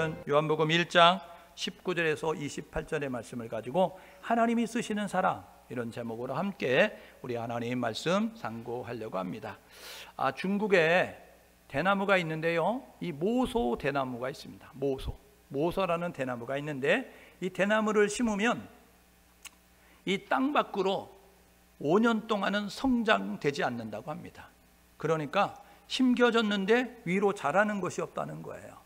오늘은 요한복음 1장 19절에서 28절의 말씀을 가지고 하나님이 쓰시는 사람, 이런 제목으로 함께 우리 하나님 말씀 상고하려고 합니다. 중국에 대나무가 있는데요, 이 모소 대나무가 있습니다. 모소라는 대나무가 있는데, 이 대나무를 심으면 이 땅 밖으로 5년 동안은 성장되지 않는다고 합니다. 그러니까 심겨졌는데 위로 자라는 것이 없다는 거예요.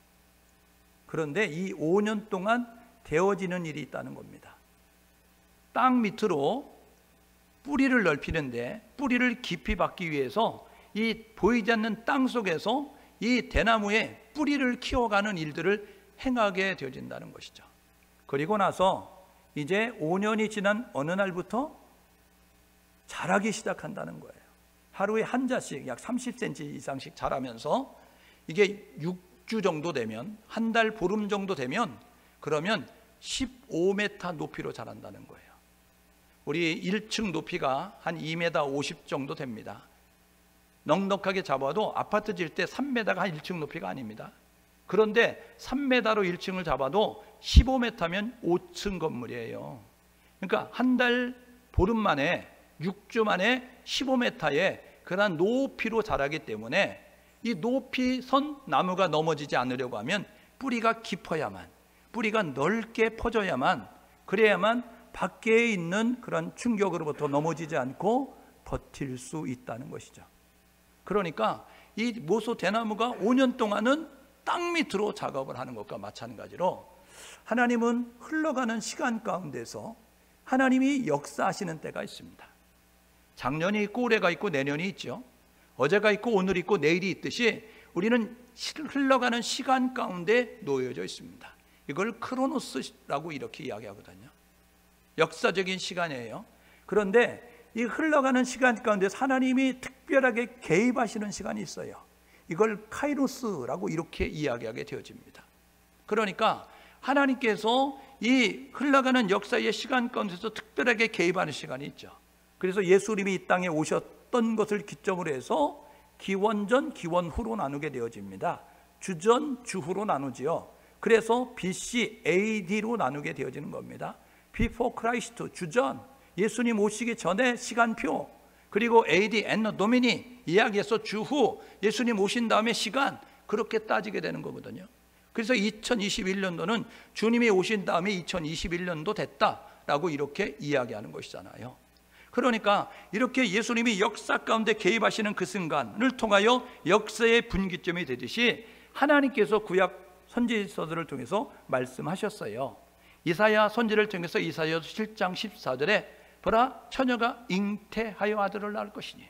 그런데 이 5년 동안 되어지는 일이 있다는 겁니다. 땅 밑으로 뿌리를 넓히는데, 뿌리를 깊이 받기 위해서 이 보이지 않는 땅 속에서 이 대나무에 뿌리를 키워가는 일들을 행하게 되어진다는 것이죠. 그리고 나서 이제 5년이 지난 어느 날부터 자라기 시작한다는 거예요. 하루에 한 자씩 약 30cm 이상씩 자라면서 이게 6주 정도 되면, 한 달 보름 정도 되면, 그러면 15m 높이로 자란다는 거예요. 우리 1층 높이가 한 2m 50 정도 됩니다. 넉넉하게 잡아도 아파트 질 때 3m가 한 1층 높이가 아닙니다. 그런데 3m로 1층을 잡아도 15m면 5층 건물이에요. 그러니까 한 달 보름 만에, 6주 만에 15m의 그러한 높이로 자라기 때문에, 이 높이 선 나무가 넘어지지 않으려고 하면 뿌리가 깊어야만, 뿌리가 넓게 퍼져야만, 그래야만 밖에 있는 그런 충격으로부터 넘어지지 않고 버틸 수 있다는 것이죠. 그러니까 이 모소 대나무가 5년 동안은 땅 밑으로 작업을 하는 것과 마찬가지로, 하나님은 흘러가는 시간 가운데서 하나님이 역사하시는 때가 있습니다. 작년이 있고 올해가 있고 내년이 있죠. 어제가 있고 오늘이 있고 내일이 있듯이 우리는 흘러가는 시간 가운데 놓여져 있습니다. 이걸 크로노스라고 이렇게 이야기하거든요. 역사적인 시간이에요. 그런데 이 흘러가는 시간 가운데서 하나님이 특별하게 개입하시는 시간이 있어요. 이걸 카이로스라고 이렇게 이야기하게 되어집니다. 그러니까 하나님께서 이 흘러가는 역사의 시간 가운데서 특별하게 개입하는 시간이 있죠. 그래서 예수님이 이 땅에 오셨던 것을 기점으로 해서 기원전, 기원후로 나누게 되어집니다. 주전, 주후로 나누지요. 그래서 BC, AD로 나누게 되어지는 겁니다. Before Christ, 주전, 예수님 오시기 전에 시간표, 그리고 AD, Anno Domini, 이야기해서 주후, 예수님 오신 다음에 시간, 그렇게 따지게 되는 거거든요. 그래서 2021년도는 주님이 오신 다음에 2021년도 됐다라고 이렇게 이야기하는 것이잖아요. 그러니까 이렇게 예수님이 역사 가운데 개입하시는 그 순간을 통하여 역사의 분기점이 되듯이 하나님께서 구약 선지서들을 통해서 말씀하셨어요. 이사야 선지를 통해서 이사야 7장 14절에 보라, 처녀가 잉태하여 아들을 낳을 것이니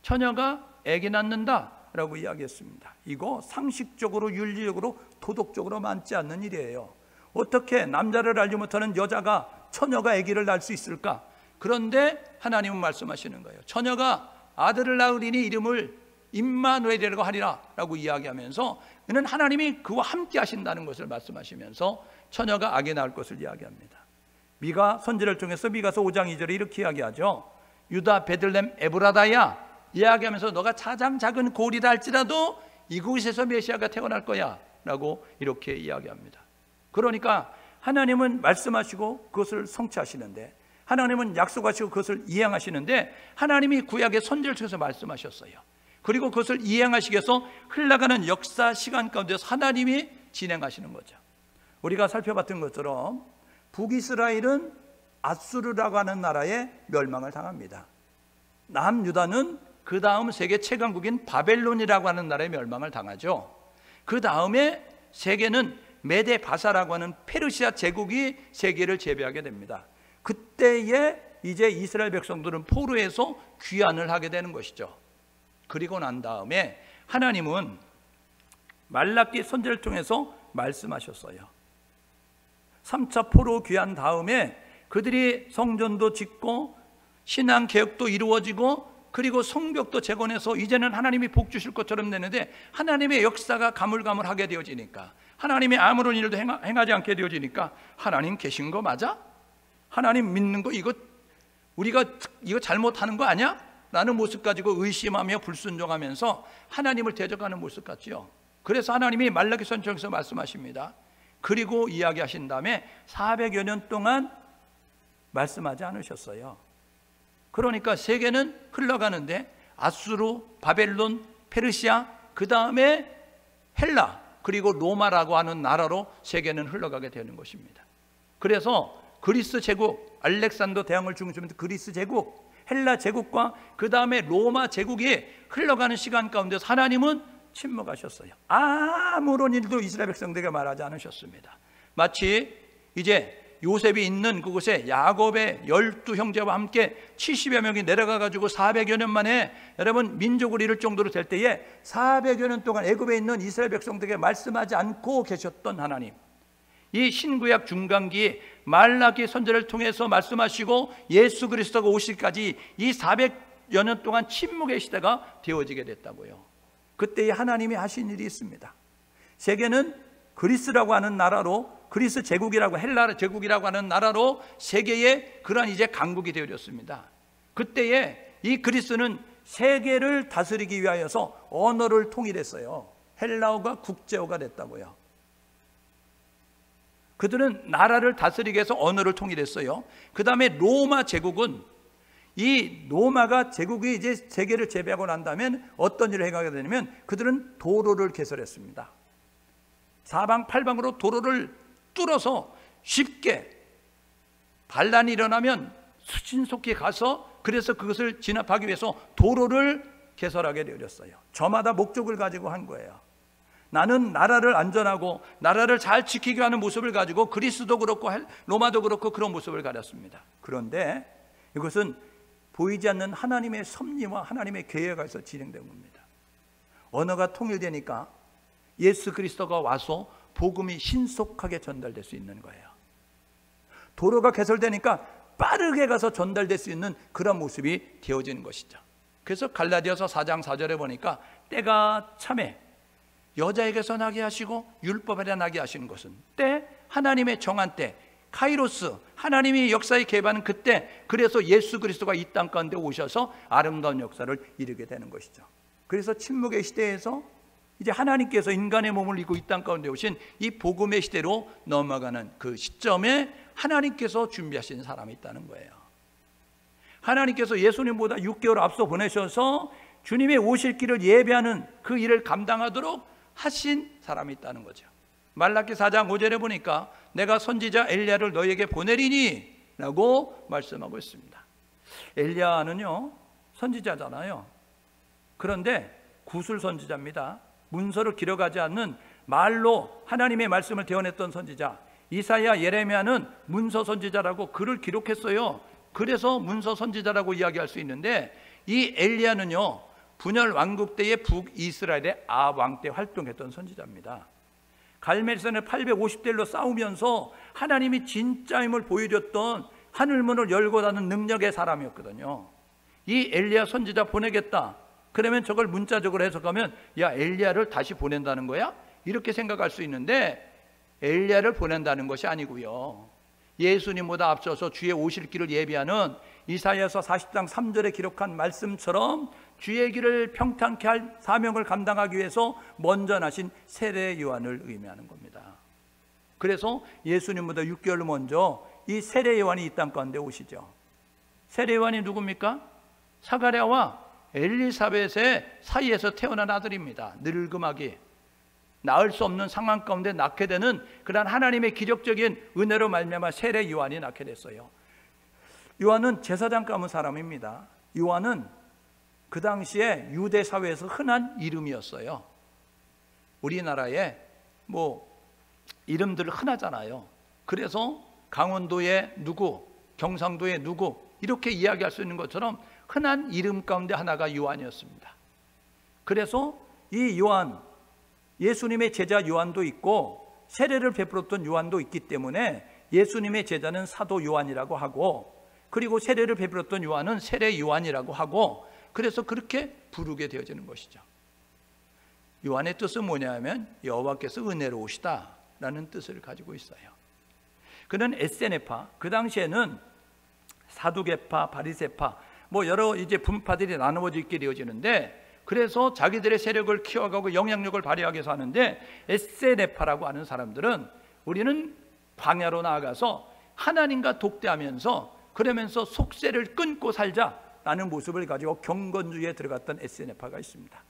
처녀가 아기 낳는다 라고 이야기했습니다. 이거 상식적으로, 윤리적으로, 도덕적으로 맞지 않는 일이에요. 어떻게 남자를 알지 못하는 여자가, 처녀가 아기를 낳을 수 있을까? 그런데 하나님은 말씀하시는 거예요. 처녀가 아들을 낳으리니 이름을 임마누엘이라고 하리라 라고 이야기하면서, 이는 하나님이 그와 함께 하신다는 것을 말씀하시면서 처녀가 아기 낳을 것을 이야기합니다. 미가 선지를 통해서 미가서 5장 2절에 이렇게 이야기하죠. 유다 베들렘 에브라다야, 이야기하면서 너가 가장 작은 고리다 할지라도 이곳에서 메시아가 태어날 거야 라고 이렇게 이야기합니다. 그러니까 하나님은 말씀하시고 그것을 성취하시는데, 하나님은 약속하시고 그것을 이행하시는데, 하나님이 구약의 선지를 통해서 말씀하셨어요. 그리고 그것을 이행하시기 위해서 흘러가는 역사 시간 가운데서 하나님이 진행하시는 거죠. 우리가 살펴봤던 것처럼 북이스라엘은 아수르라고 하는 나라에 멸망을 당합니다. 남유다는 그 다음 세계 최강국인 바벨론이라고 하는 나라에 멸망을 당하죠. 그 다음에 세계는 메데 바사라고 하는 페르시아 제국이 세계를 제비하게 됩니다. 그때에 이제 이스라엘 백성들은 포로에서 귀환을 하게 되는 것이죠. 그리고 난 다음에 하나님은 말라기 선지를 통해서 말씀하셨어요. 3차 포로 귀환 다음에 그들이 성전도 짓고 신앙 개혁도 이루어지고, 그리고 성벽도 재건해서 이제는 하나님이 복 주실 것처럼 되는데, 하나님의 역사가 가물가물하게 되어지니까, 하나님이 아무런 일도 행하지 않게 되어지니까, 하나님 계신 거 맞아? 하나님 믿는 거 우리가 이거 잘못하는 거 아니야? 라는 모습 가지고 의심하며 불순종하면서 하나님을 대적하는 모습 같지요. 그래서 하나님이 말라기 선지에서 말씀하십니다. 그리고 이야기하신 다음에 400여 년 동안 말씀하지 않으셨어요. 그러니까 세계는 흘러가는데 아수르, 바벨론, 페르시아, 그 다음에 헬라, 그리고 로마라고 하는 나라로 세계는 흘러가게 되는 것입니다. 그래서 그리스 제국, 알렉산더 대왕을 중심으로 그리스 제국, 헬라 제국과 그 다음에 로마 제국이 흘러가는 시간 가운데서 하나님은 침묵하셨어요. 아무런 일도 이스라엘 백성들에게 말하지 않으셨습니다. 마치 이제 요셉이 있는 그곳에 야곱의 12형제와 함께 70여 명이 내려가 가지고 400여 년 만에 여러분 민족을 이룰 정도로 될 때에 400여 년 동안 애굽에 있는 이스라엘 백성들에게 말씀하지 않고 계셨던 하나님, 이 신구약 중간기 말라기 선지자를 통해서 말씀하시고 예수 그리스도가 오시기까지 이 400여 년 동안 침묵의 시대가 되어지게 됐다고요. 그때에 하나님이 하신 일이 있습니다. 세계는 그리스라고 하는 나라로, 그리스 제국이라고, 헬라 제국이라고 하는 나라로 세계의 그러한 이제 강국이 되어졌습니다. 그때에 이 그리스는 세계를 다스리기 위하여서 언어를 통일했어요. 헬라어가 국제어가 됐다고요. 그들은 나라를 다스리기 위해서 언어를 통일했어요. 그 다음에 로마 제국은, 이 로마가 제국이 이제 세계를 제패하고 난 다음에 어떤 일을 행하게 되냐면 그들은 도로를 개설했습니다. 사방팔방으로 도로를 뚫어서 쉽게 반란이 일어나면 신속히 가서, 그래서 그것을 진압하기 위해서 도로를 개설하게 되었어요. 저마다 목적을 가지고 한 거예요. 나는 나라를 안전하고 나라를 잘 지키기 하는 모습을 가지고 그리스도 그렇고 로마도 그렇고 그런 모습을 가졌습니다. 그런데 이것은 보이지 않는 하나님의 섭리와 하나님의 계획에서 진행된 겁니다. 언어가 통일되니까 예수 그리스도가 와서 복음이 신속하게 전달될 수 있는 거예요. 도로가 개설되니까 빠르게 가서 전달될 수 있는 그런 모습이 되어지는 것이죠. 그래서 갈라디아서 4장 4절에 보니까 때가 참에 여자에게서 나게 하시고 율법에 나게 하시는 것은 때, 하나님의 정한 때, 카이로스, 하나님이 역사에 개입하는 그때, 그래서 예수 그리스도가 이 땅 가운데 오셔서 아름다운 역사를 이루게 되는 것이죠. 그래서 침묵의 시대에서 이제 하나님께서 인간의 몸을 입고 이 땅 가운데 오신 이 복음의 시대로 넘어가는 그 시점에 하나님께서 준비하신 사람이 있다는 거예요. 하나님께서 예수님보다 6개월 앞서 보내셔서 주님의 오실 길을 예배하는 그 일을 감당하도록 하신 사람이 있다는 거죠. 말라기 4장 5절에 보니까 내가 선지자 엘리야를 너에게 보내리니 라고 말씀하고 있습니다. 엘리야는요 선지자잖아요. 그런데 구술 선지자입니다. 문서를 기록하지 않는 말로 하나님의 말씀을 대언했던 선지자. 이사야, 예레미야는 문서 선지자라고 글을 기록했어요. 그래서 문서 선지자라고 이야기할 수 있는데, 이 엘리야는요 분열 왕국 때의 북이스라엘의 아왕 때 활동했던 선지자입니다. 갈멜산을 850대로 싸우면서 하나님이 진짜임을 보여줬던 하늘문을 열고 닫는 능력의 사람이었거든요. 이 엘리야 선지자 보내겠다 그러면 저걸 문자적으로 해석하면 야 엘리야를 다시 보낸다는 거야? 이렇게 생각할 수 있는데 엘리야를 보낸다는 것이 아니고요, 예수님보다 앞서서 주의 오실 길을 예비하는 이사야서 40장 3절에 기록한 말씀처럼 주의 길을 평탄케 할 사명을 감당하기 위해서 먼저 나신 세례 요한을 의미하는 겁니다. 그래서 예수님보다 6개월 먼저 이 세례 요한이 이 땅 가운데 오시죠. 세례 요한이 누굽니까? 사가랴와 엘리사벳의 사이에서 태어난 아들입니다. 늙음하기, 낳을 수 없는 상황 가운데 낳게 되는 그러한 하나님의 기적적인 은혜로 말미암아 세례 요한이 낳게 됐어요. 요한은 제사장 감은 사람입니다. 요한은 그 당시에 유대 사회에서 흔한 이름이었어요. 우리나라에 이름들 흔하잖아요. 그래서 강원도의 누구, 경상도의 누구 이렇게 이야기할 수 있는 것처럼 흔한 이름 가운데 하나가 요한이었습니다. 그래서 이 요한, 예수님의 제자 요한도 있고 세례를 베풀었던 요한도 있기 때문에 예수님의 제자는 사도 요한이라고 하고, 그리고 세례를 베풀었던 요한은 세례 요한이라고 하고, 그래서 그렇게 부르게 되어지는 것이죠. 요한의 뜻은 뭐냐면 여호와께서 은혜로우시다 라는 뜻을 가지고 있어요. 그는 에세네파, 그 당시에는 사두개파, 바리새파 여러 이제 분파들이 나누어져 있게 되어지는데, 그래서 자기들의 세력을 키워가고 영향력을 발휘하기 위해서 하는데, 에세네파라고 하는 사람들은 우리는 광야로 나아가서 하나님과 독대하면서 그러면서 속세를 끊고 살자라는 모습을 가지고 경건주의에 들어갔던 에스네파가 있습니다.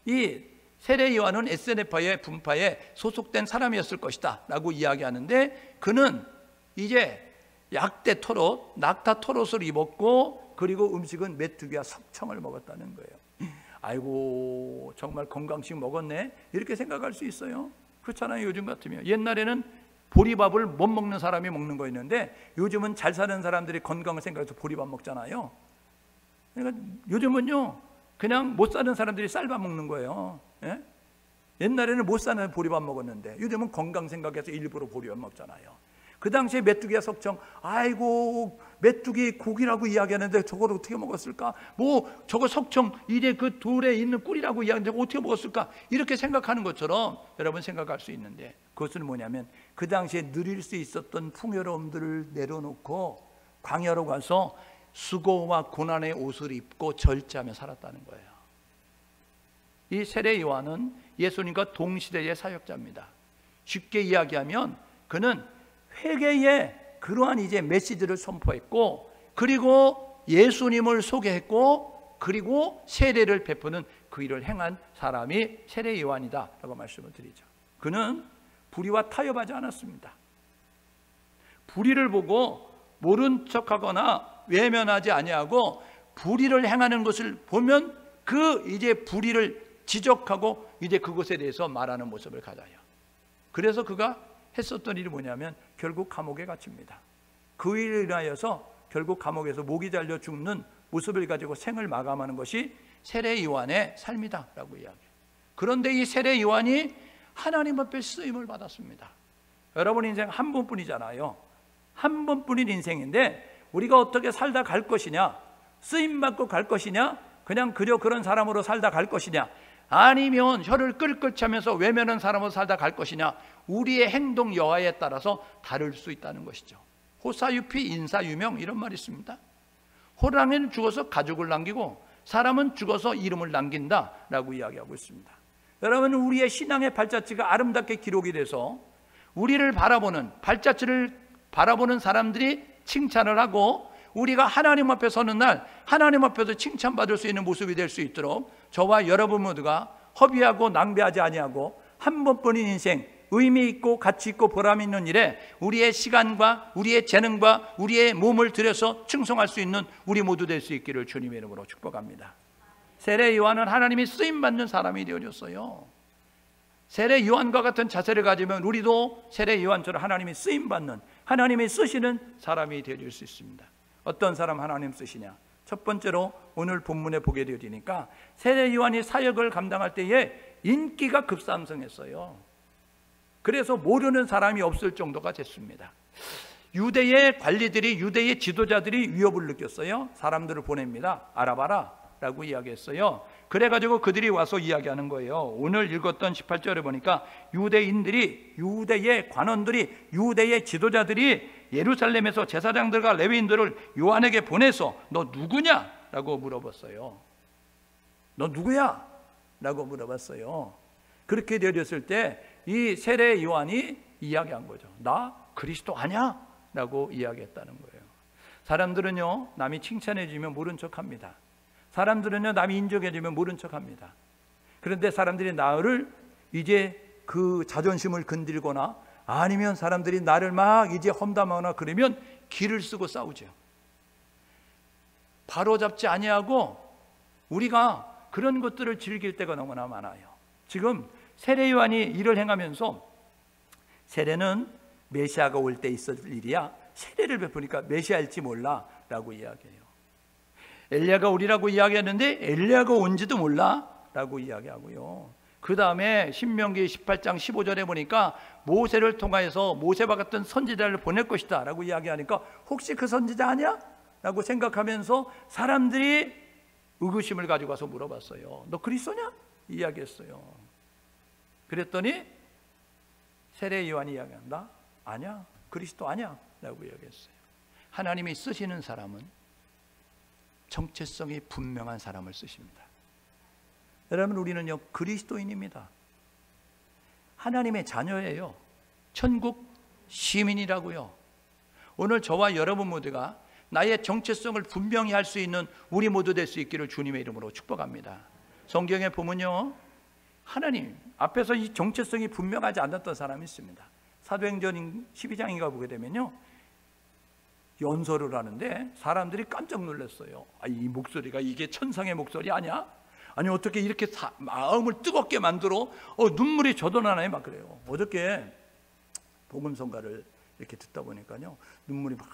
이 세례 요한은 에스네파의 분파에 소속된 사람이었을 것이다 라고 이야기하는데, 그는 이제 약대 토롯, 낙타 토롯을 입었고, 그리고 음식은 메뚜기와 석청을 먹었다는 거예요. 아이고 정말 건강식 먹었네 이렇게 생각할 수 있어요. 그렇잖아요. 요즘 같으면. 옛날에는 보리밥을 못 먹는 사람이 먹는 거였는데, 요즘은 잘 사는 사람들이 건강을 생각해서 보리밥 먹잖아요. 그러니까 요즘은요 그냥 못 사는 사람들이 쌀밥 먹는 거예요. 예? 옛날에는 못 사는 보리밥 먹었는데 요즘은 건강 생각해서 일부러 보리밥 먹잖아요. 그 당시에 메뚜기와 석청, 아이고 메뚜기 고기라고 이야기하는데 저걸 어떻게 먹었을까? 뭐 저거 석청 이제 그 돌에 있는 꿀이라고 이야기하는데 어떻게 먹었을까? 이렇게 생각하는 것처럼 여러분 생각할 수 있는데, 그것은 뭐냐면 그 당시에 누릴 수 있었던 풍요로움들을 내려놓고 광야로 가서 수고와 고난의 옷을 입고 절제하며 살았다는 거예요. 이 세례 요한은 예수님과 동시대의 사역자입니다. 쉽게 이야기하면 그는 회개의 그러한 이제 메시지를 선포했고, 그리고 예수님을 소개했고, 그리고 세례를 베푸는 그 일을 행한 사람이 세례 요한이다라고 말씀을 드리죠. 그는 불의와 타협하지 않았습니다. 불의를 보고 모른 척하거나 외면하지 아니하고, 불의를 행하는 것을 보면 그 이제 불의를 지적하고 이제 그것에 대해서 말하는 모습을 가져요. 그래서 그가 했었던 일이 뭐냐면 결국 감옥에 갇힙니다. 그 일에 인하여서 결국 감옥에서 목이 잘려 죽는 모습을 가지고 생을 마감하는 것이 세례 요한의 삶이다라고 이야기해요. 그런데 이 세례 요한이 하나님 앞에 쓰임을 받았습니다. 여러분 인생 한 번뿐이잖아요. 한 번뿐인 인생인데 우리가 어떻게 살다 갈 것이냐, 쓰임 받고 갈 것이냐, 그냥 그저 그런 사람으로 살다 갈 것이냐, 아니면 혀를 끌끌 차면서 외면한 사람으로 살다 갈 것이냐, 우리의 행동 여하에 따라서 다를 수 있다는 것이죠. 호사유피 인사유명 이런 말이 있습니다. 호랑이는 죽어서 가죽을 남기고 사람은 죽어서 이름을 남긴다라고 이야기하고 있습니다. 여러분, 우리의 신앙의 발자취가 아름답게 기록이 돼서 우리를 바라보는, 발자취를 바라보는 사람들이 칭찬을 하고, 우리가 하나님 앞에 서는 날 하나님 앞에서 칭찬받을 수 있는 모습이 될 수 있도록 저와 여러분 모두가 허비하고 낭비하지 아니하고 한 번뿐인 인생, 의미 있고 가치 있고 보람 있는 일에 우리의 시간과 우리의 재능과 우리의 몸을 들여서 충성할 수 있는 우리 모두 될 수 있기를 주님의 이름으로 축복합니다. 세례 요한은 하나님이 쓰임받는 사람이 되어졌어요. 세례 요한과 같은 자세를 가지면 우리도 세례 요한처럼 하나님이 쓰임받는, 하나님이 쓰시는 사람이 되어질 수 있습니다. 어떤 사람 하나님 쓰시냐? 첫 번째로 오늘 본문에 보게 되니까 세례 요한이 사역을 감당할 때에 인기가 급상승했어요. 그래서 모르는 사람이 없을 정도가 됐습니다. 유대의 관리들이, 유대의 지도자들이 위협을 느꼈어요. 사람들을 보냅니다. 알아봐라 라고 이야기했어요. 그래가지고 그들이 와서 이야기하는 거예요. 오늘 읽었던 18절에 보니까 유대인들이, 유대의 관원들이, 유대의 지도자들이 예루살렘에서 제사장들과 레위인들을 요한에게 보내서 너 누구냐? 라고 물어봤어요. 너 누구야? 라고 물어봤어요. 그렇게 되었을 때 이 세례 요한이 이야기한 거죠. 나 그리스도 아냐? 라고 이야기했다는 거예요. 사람들은요, 남이 칭찬해 주면 모른 척합니다. 사람들은요, 남이 인정해 주면 모른 척합니다. 그런데 사람들이 나를 이제 그 자존심을 건들거나 아니면 사람들이 나를 막 이제 험담하거나 그러면 기를 쓰고 싸우죠. 바로잡지 아니하고 우리가 그런 것들을 즐길 때가 너무나 많아요. 지금 세례 요한이 일을 행하면서, 세례는 메시아가 올 때 있을 일이야, 세례를 베푸니까 메시아일지 몰라 라고 이야기해요. 엘리야가 오리라고 이야기하는데 엘리야가 온지도 몰라 라고 이야기하고요. 그 다음에 신명기 18장 15절에 보니까 모세를 통하여서 모세와 같은 선지자를 보낼 것이다 라고 이야기하니까 혹시 그 선지자 아니야? 라고 생각하면서 사람들이 의구심을 가지고 와서 물어봤어요. 너 그리스도냐? 이야기했어요. 그랬더니 세례 요한이 이야기한다. 아니야, 그리스도 아니야 라고 이야기했어요. 하나님이 쓰시는 사람은 정체성이 분명한 사람을 쓰십니다. 여러분, 우리는요 그리스도인입니다. 하나님의 자녀예요. 천국 시민이라고요. 오늘 저와 여러분 모두가 나의 정체성을 분명히 할 수 있는 우리 모두 될 수 있기를 주님의 이름으로 축복합니다. 성경에 보면요, 하나님 앞에서 이 정체성이 분명하지 않았던 사람이 있습니다. 사도행전 12장인가 보게 되면요, 연설을 하는데 사람들이 깜짝 놀랐어요. 이 목소리가 이게 천상의 목소리 아니야? 아니 어떻게 이렇게 마음을 뜨겁게 만들어? 눈물이 저절나네 막 그래요. 어저께 복음성가를 이렇게 듣다 보니까요, 눈물이 막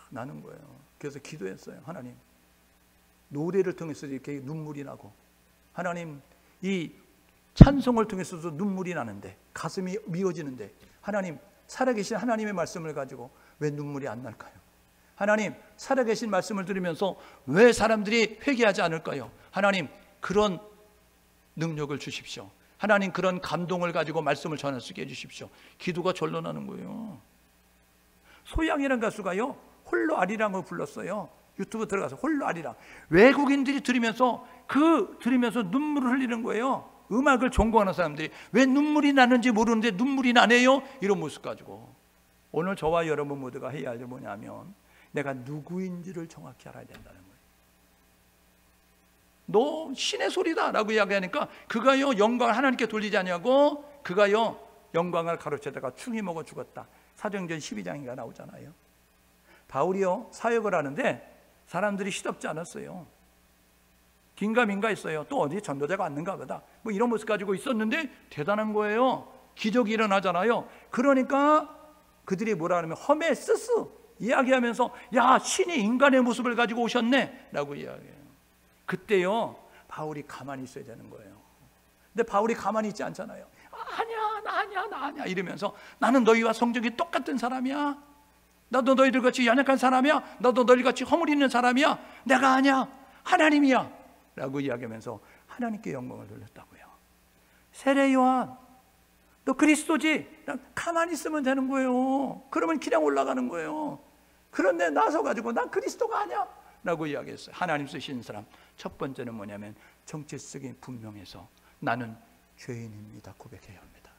나는 거예요. 그래서 기도했어요. 하나님, 노래를 통해서 이렇게 눈물이 나고, 하나님 이 찬송을 통해서도 눈물이 나는데, 가슴이 미어지는데, 하나님 살아계신 하나님의 말씀을 가지고 왜 눈물이 안 날까요? 하나님 살아계신 말씀을 들으면서 왜 사람들이 회개하지 않을까요? 하나님 그런 능력을 주십시오. 하나님 그런 감동을 가지고 말씀을 전할 수 있게 해주십시오. 기도가 절로 나는 거예요. 소양이라는 가수가요, 홀로 아리랑을 불렀어요. 유튜브 들어가서 홀로 아리랑. 외국인들이 들으면서 눈물을 흘리는 거예요. 음악을 전공하는 사람들이 왜 눈물이 나는지 모르는데 눈물이 나네요, 이런 모습 가지고. 오늘 저와 여러분 모두가 해야 할 일은 뭐냐면, 내가 누구인지를 정확히 알아야 된다는 거예요. 너 신의 소리다 라고 이야기하니까, 그가요 영광을 하나님께 돌리지 아니하고 그가요 영광을 가로채다가 충이 먹어 죽었다. 사도행전 12장인가 나오잖아요. 바울이요 사역을 하는데 사람들이 시덥지 않았어요. 긴가민가 했어요. 또 어디 전도자가 왔는가 보다, 뭐 이런 모습 가지고 있었는데 대단한 거예요. 기적이 일어나잖아요. 그러니까 그들이 뭐라 하냐면 허메스스 이야기하면서, 야 신이 인간의 모습을 가지고 오셨네 라고 이야기해요. 그때요 바울이 가만히 있어야 되는 거예요. 근데 바울이 가만히 있지 않잖아요. 아니야 나 아니야 이러면서, 나는 너희와 성적이 똑같은 사람이야. 나도 너희들 같이 연약한 사람이야. 나도 너희들 같이 허물 있는 사람이야. 내가 아니야, 하나님이야 라고 이야기하면서 하나님께 영광을 돌렸다고요. 세례 요한, 너 그리스도지? 가만히 있으면 되는 거예요. 그러면 그냥 올라가는 거예요. 그런데 나서 가지고 난 그리스도가 아니야 라고 이야기했어요. 하나님 쓰시는 사람 첫 번째는 뭐냐면, 정체성이 분명해서 나는 죄인입니다 고백해야 합니다.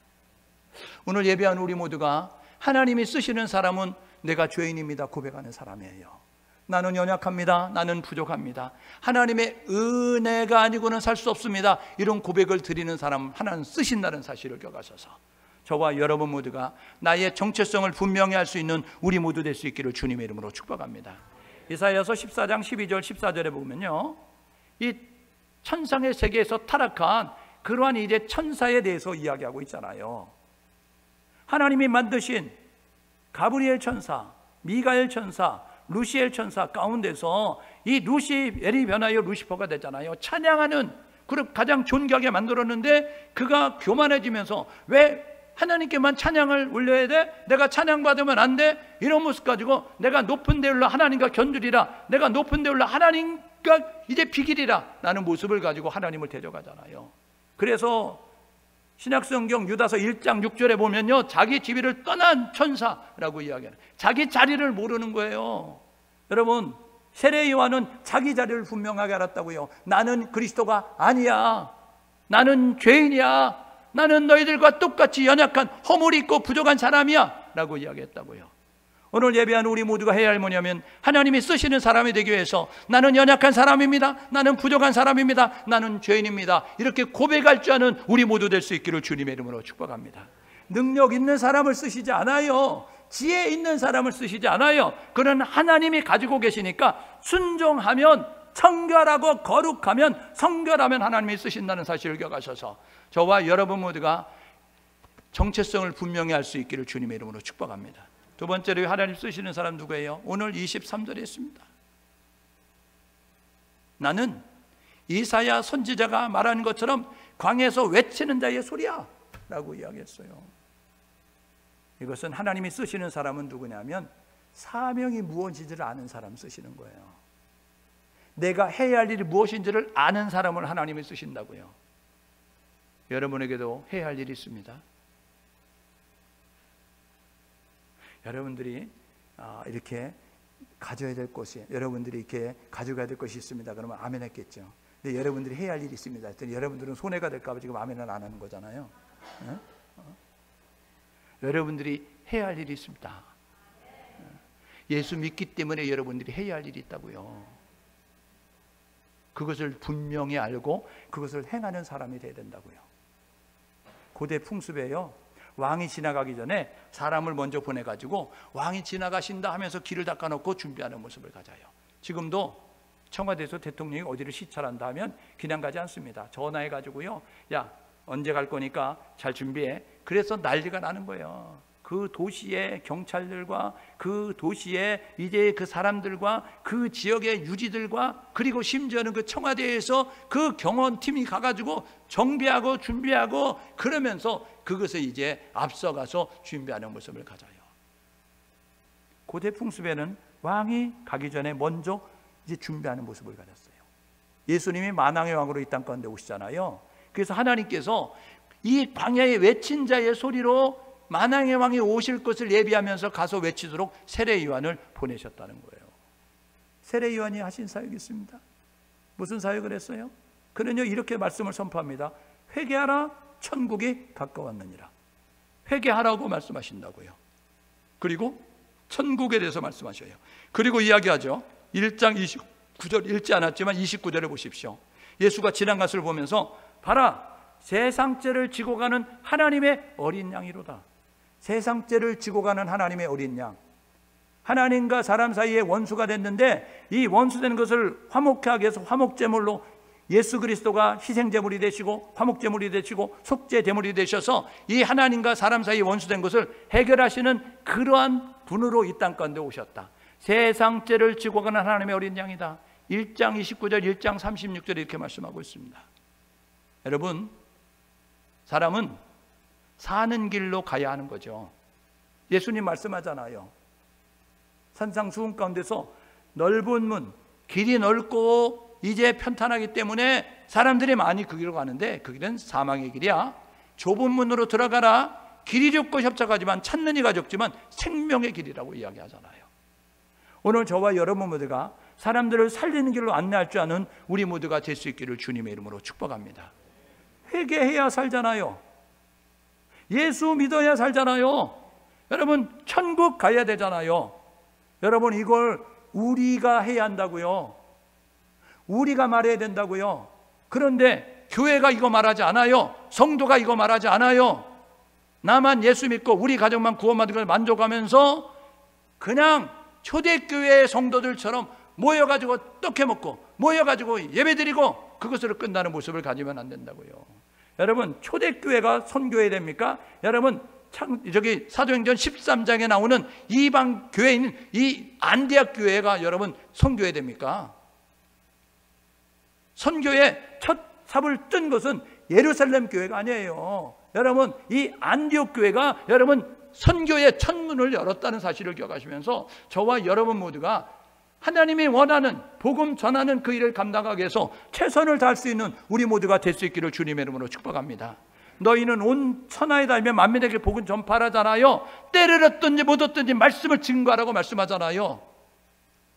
오늘 예배한 우리 모두가 하나님이 쓰시는 사람은 내가 죄인입니다 고백하는 사람이에요. 나는 연약합니다. 나는 부족합니다. 하나님의 은혜가 아니고는 살 수 없습니다. 이런 고백을 드리는 사람 하나는 쓰신다는 사실을 기억하셔서 저와 여러분 모두가 나의 정체성을 분명히 할 수 있는 우리 모두 될 수 있기를 주님의 이름으로 축복합니다. 이사야서 14장 12절 14절에 보면요, 이 천상의 세계에서 타락한 그러한 이제 천사에 대해서 이야기하고 있잖아요. 하나님이 만드신 가브리엘 천사, 미가엘 천사, 루시엘 천사 가운데서 이 루시엘이 변하여 루시퍼가 됐잖아요. 찬양하는 그룹 가장 존귀하게 만들었는데, 그가 교만해지면서 왜 하나님께만 찬양을 올려야 돼? 내가 찬양받으면 안 돼? 이런 모습 가지고 내가 높은 데 올라 하나님과 견주리라, 내가 높은 데 올라 하나님과 이제 비기리라 라는 모습을 가지고 하나님을 데려가잖아요. 그래서 신약성경 유다서 1장 6절에 보면요, 자기 지위를 떠난 천사라고 이야기하는, 자기 자리를 모르는 거예요. 여러분, 세례 요한은 자기 자리를 분명하게 알았다고요. 나는 그리스도가 아니야. 나는 죄인이야. 나는 너희들과 똑같이 연약한 허물이 있고 부족한 사람이야 라고 이야기했다고요. 오늘 예배하는 우리 모두가 해야 할 뭐냐면, 하나님이 쓰시는 사람이 되기 위해서 나는 연약한 사람입니다. 나는 부족한 사람입니다. 나는 죄인입니다. 이렇게 고백할 줄 아는 우리 모두 될 수 있기를 주님의 이름으로 축복합니다. 능력 있는 사람을 쓰시지 않아요. 지혜 있는 사람을 쓰시지 않아요. 그런 하나님이 가지고 계시니까 순종하면, 청결하고 거룩하면, 성결하면 하나님이 쓰신다는 사실을 기억하셔서 저와 여러분 모두가 정체성을 분명히 할 수 있기를 주님의 이름으로 축복합니다. 두 번째로 하나님 쓰시는 사람 누구예요? 오늘 23절에 있습니다. 나는 이사야 선지자가 말한 것처럼 광야에서 외치는 자의 소리야 라고 이야기했어요. 이것은 하나님이 쓰시는 사람은 누구냐면, 사명이 무엇인지를 아는 사람 쓰시는 거예요. 내가 해야 할 일이 무엇인지를 아는 사람을 하나님이 쓰신다고요. 여러분에게도 해야 할 일이 있습니다. 여러분들이 이렇게 가져야 될 것이, 여러분들이 이렇게 가져가야 될 것이 있습니다. 그러면 아멘 했겠죠. 근데 여러분들이 해야 할 일이 있습니다. 했더니 여러분들은 손해가 될까 봐 지금 아멘을 안 하는 거잖아요. 네? 여러분들이 해야 할 일이 있습니다. 예수 믿기 때문에 여러분들이 해야 할 일이 있다고요. 그것을 분명히 알고 그것을 행하는 사람이 되어야 된다고요. 고대 풍습에요, 왕이 지나가기 전에 사람을 먼저 보내가지고 왕이 지나가신다 하면서 길을 닦아놓고 준비하는 모습을 가져요. 지금도 청와대에서 대통령이 어디를 시찰한다 하면 그냥 가지 않습니다. 전화해가지고요, 야 언제 갈 거니까 잘 준비해. 그래서 난리가 나는 거예요. 그 도시의 경찰들과 그 도시의 이제 그 사람들과 그 지역의 유지들과 그리고 심지어는 그 청와대에서 그 경호팀이 가가지고 정비하고 준비하고 그러면서 그것을 이제 앞서가서 준비하는 모습을 가져요. 고대 풍습에는 왕이 가기 전에 먼저 이제 준비하는 모습을 가졌어요. 예수님이 만왕의 왕으로 이 땅 가운데 오시잖아요. 그래서 하나님께서 이 광야에 외친 자의 소리로 만왕의 왕이 오실 것을 예비하면서 가서 외치도록 세례 요한을 보내셨다는 거예요. 세례 요한이 하신 사역이 있습니다. 무슨 사역을 했어요? 그는요 이렇게 말씀을 선포합니다. 회개하라, 천국이 가까웠느니라. 회개하라고 말씀하신다고요. 그리고 천국에 대해서 말씀하셔요. 그리고 이야기하죠. 1장 29절 읽지 않았지만 29절을 보십시오. 예수가 지난 것을 보면서 봐라, 세상죄를 지고 가는 하나님의 어린 양이로다. 세상죄를 지고 가는 하나님의 어린 양. 하나님과 사람 사이에 원수가 됐는데 이 원수된 것을 화목케 하기 위해서 화목제물로 예수 그리스도가 희생제물이 되시고 화목제물이 되시고 속죄제물이 되셔서 이 하나님과 사람 사이에 원수된 것을 해결하시는 그러한 분으로 이 땅 가운데 오셨다. 세상죄를 지고 가는 하나님의 어린 양이다. 1장 29절 1장 36절 이렇게 말씀하고 있습니다. 여러분, 사람은 사는 길로 가야 하는 거죠. 예수님 말씀하잖아요. 산상수훈 가운데서 넓은 문, 길이 넓고 이제 편탄하기 때문에 사람들이 많이 그 길로 가는데 그 길은 사망의 길이야. 좁은 문으로 들어가라. 길이 좁고 협착하지만 찾는 이가 적지만 생명의 길이라고 이야기하잖아요. 오늘 저와 여러분 모두가 사람들을 살리는 길로 안내할 줄 아는 우리 모두가 될 수 있기를 주님의 이름으로 축복합니다. 회개해야 살잖아요. 예수 믿어야 살잖아요. 여러분 천국 가야 되잖아요. 여러분 이걸 우리가 해야 한다고요. 우리가 말해야 된다고요. 그런데 교회가 이거 말하지 않아요. 성도가 이거 말하지 않아요. 나만 예수 믿고 우리 가정만 구원받은 걸 만족하면서 그냥 초대교회 성도들처럼 모여가지고 떡해 먹고 모여가지고 예배드리고 그것으로 끝나는 모습을 가지면 안 된다고요. 여러분 초대교회가 선교해야 됩니까? 여러분 저기 사도행전 13장에 나오는 이방 교회인 이 안디옥 교회가 여러분 선교해야 됩니까? 선교의 첫 삽을 뜬 것은 예루살렘 교회가 아니에요. 여러분 이 안디옥 교회가 여러분 선교의 첫 문을 열었다는 사실을 기억하시면서 저와 여러분 모두가 하나님이 원하는 복음 전하는 그 일을 감당하기 위해서 최선을 다할 수 있는 우리 모두가 될 수 있기를 주님의 이름으로 축복합니다. 너희는 온 천하에 다니며 만민에게 복음 전파하잖아요. 때를 얻든지 못 얻든지 말씀을 증거하라고 말씀하잖아요.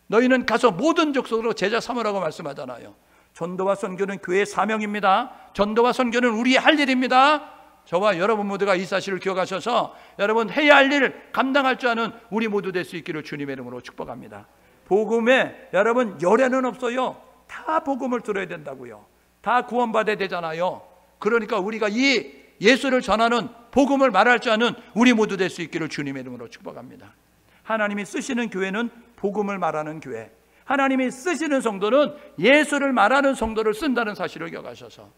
너희는 가서 모든 족속으로 제자 삼으라고 말씀하잖아요. 전도와 선교는 교회의 사명입니다. 전도와 선교는 우리의 할 일입니다. 저와 여러분 모두가 이 사실을 기억하셔서 여러분 해야 할 일을 감당할 줄 아는 우리 모두 될 수 있기를 주님의 이름으로 축복합니다. 복음에 여러분 열애는 없어요. 다 복음을 들어야 된다고요. 다 구원받아야 되잖아요. 그러니까 우리가 이 예수를 전하는 복음을 말할 줄 아는 우리 모두 될 수 있기를 주님의 이름으로 축복합니다. 하나님이 쓰시는 교회는 복음을 말하는 교회, 하나님이 쓰시는 성도는 예수를 말하는 성도를 쓴다는 사실을 기억하셔서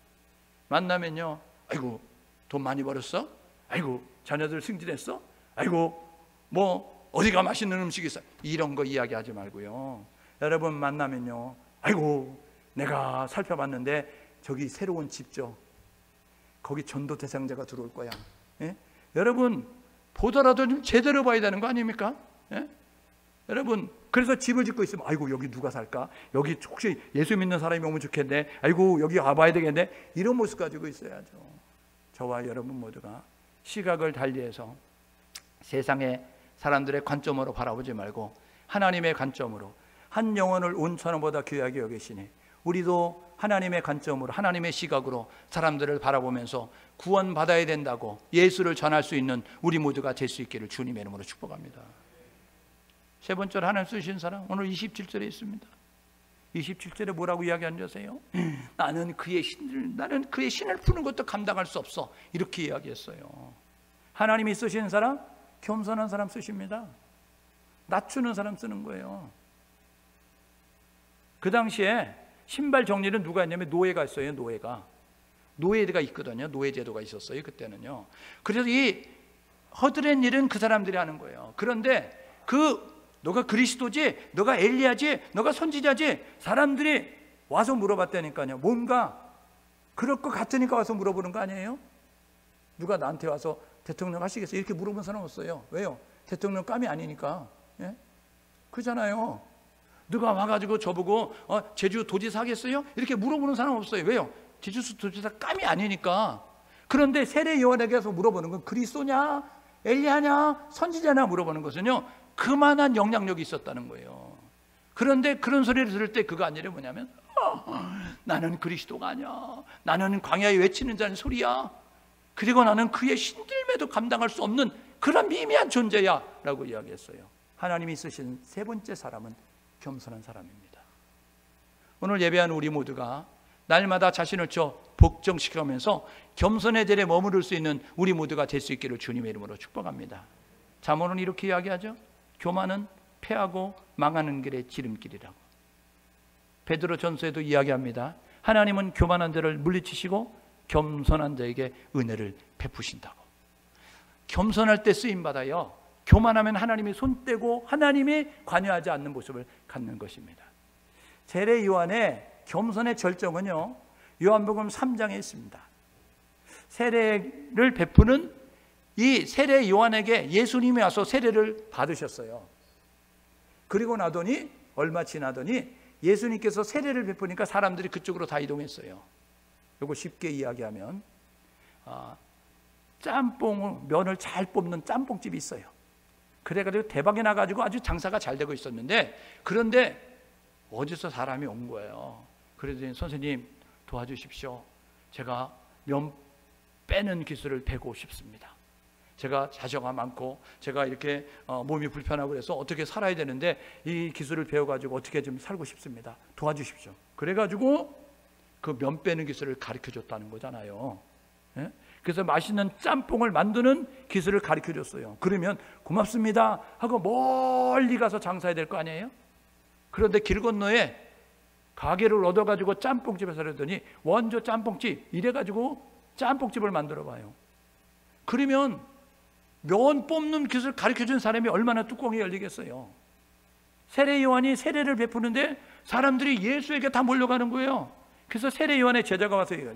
만나면요, 아이고 돈 많이 벌었어? 아이고 자녀들 승진했어? 아이고 뭐 어디가 맛있는 음식이 있어? 이런 거 이야기하지 말고요. 여러분 만나면요, 아이고 내가 살펴봤는데 저기 새로운 집죠. 거기 전도 대상자가 들어올 거야. 예? 여러분 보더라도 좀 제대로 봐야 되는 거 아닙니까? 예? 여러분 그래서 집을 짓고 있으면 아이고 여기 누가 살까? 여기 혹시 예수 믿는 사람이 오면 좋겠네. 아이고 여기 와봐야 되겠네. 이런 모습 가지고 있어야죠. 저와 여러분 모두가 시각을 달리해서 세상의 사람들의 관점으로 바라보지 말고 하나님의 관점으로 한 영혼을 온 천하보다 귀하게 여기시니 우리도 하나님의 관점으로, 하나님의 시각으로 사람들을 바라보면서 구원받아야 된다고 예수를 전할 수 있는 우리 모두가 될 수 있기를 주님의 이름으로 축복합니다. 세 번째로 하나님 쓰신 사람, 오늘 27절에 있습니다. 27절에 뭐라고 이야기하는지 아세요? 나는 그의 신을 푸는 것도 감당할 수 없어, 이렇게 이야기했어요. 하나님이 쓰시는 사람, 겸손한 사람 쓰십니다. 낮추는 사람 쓰는 거예요. 그 당시에 신발 정리는 누가 했냐면 노예가 있어요. 노예가 있거든요. 노예 제도가 있었어요, 그때는요. 그래서 이 허드렛 일은 그 사람들이 하는 거예요. 그런데 너가 그리스도지, 너가 엘리야지, 너가 선지자지, 사람들이 와서 물어봤다니까요. 뭔가 그럴 것 같으니까 와서 물어보는 거 아니에요? 누가 나한테 와서 대통령 하시겠어요? 이렇게 물어본 사람 없어요. 왜요? 대통령 감이 아니니까. 예? 그잖아요. 누가 와가지고 저보고 제주 도지사 하겠어요? 이렇게 물어보는 사람 없어요. 왜요? 제주 도지사 감이 아니니까. 그런데 세례 요한에게서 물어보는 건 그리스도냐, 엘리야냐, 선지자냐 물어보는 것은요, 그만한 영향력이 있었다는 거예요. 그런데 그런 소리를 들을 때 그거 아니라 뭐냐면 나는 그리스도가 아니야, 나는 광야에 외치는 자는 소리야, 그리고 나는 그의 신들매도 감당할 수 없는 그런 미미한 존재야 라고 이야기했어요. 하나님이 쓰신 세 번째 사람은 겸손한 사람입니다. 오늘 예배한 우리 모두가 날마다 자신을 복정시켜가면서 겸손의 자리에 머무를 수 있는 우리 모두가 될 수 있기를 주님의 이름으로 축복합니다. 잠언은 이렇게 이야기하죠. 교만은 패하고 망하는 길의 지름길이라고. 베드로 전서에도 이야기합니다. 하나님은 교만한 자를 물리치시고 겸손한 자에게 은혜를 베푸신다고. 겸손할 때 쓰임받아요. 교만하면 하나님이 손 떼고 하나님이 관여하지 않는 모습을 갖는 것입니다. 세례 요한의 겸손의 절정은요, 요한복음 3장에 있습니다. 세례를 베푸는 이 세례 요한에게 예수님이 와서 세례를 받으셨어요. 그리고 나더니 얼마 지나더니 예수님께서 세례를 베푸니까 사람들이 그쪽으로 다 이동했어요. 이거 쉽게 이야기하면 면을 잘 뽑는 짬뽕집이 있어요. 그래가지고 대박이 나가지고 아주 장사가 잘 되고 있었는데, 그런데 어디서 사람이 온 거예요. 그래서 선생님 도와주십시오. 제가 면 빼는 기술을 배우고 싶습니다. 제가 자녀가 많고 제가 이렇게 몸이 불편하고 그래서 어떻게 살아야 되는데 이 기술을 배워가지고 어떻게 좀 살고 싶습니다. 도와주십시오. 그래가지고 그 면 빼는 기술을 가르쳐줬다는 거잖아요. 예? 그래서 맛있는 짬뽕을 만드는 기술을 가르쳐줬어요. 그러면 고맙습니다 하고 멀리 가서 장사해야 될 거 아니에요? 그런데 길 건너에 가게를 얻어가지고 짬뽕집에서 그러더니 원조 짬뽕집 이래가지고 짬뽕집을 만들어 봐요. 그러면 면 뽑는 기술 가르쳐준 사람이 얼마나 뚜껑이 열리겠어요. 세례 요한이 세례를 베푸는데 사람들이 예수에게 다 몰려가는 거예요. 그래서 세례 요한의 제자가 와서 얘기해요.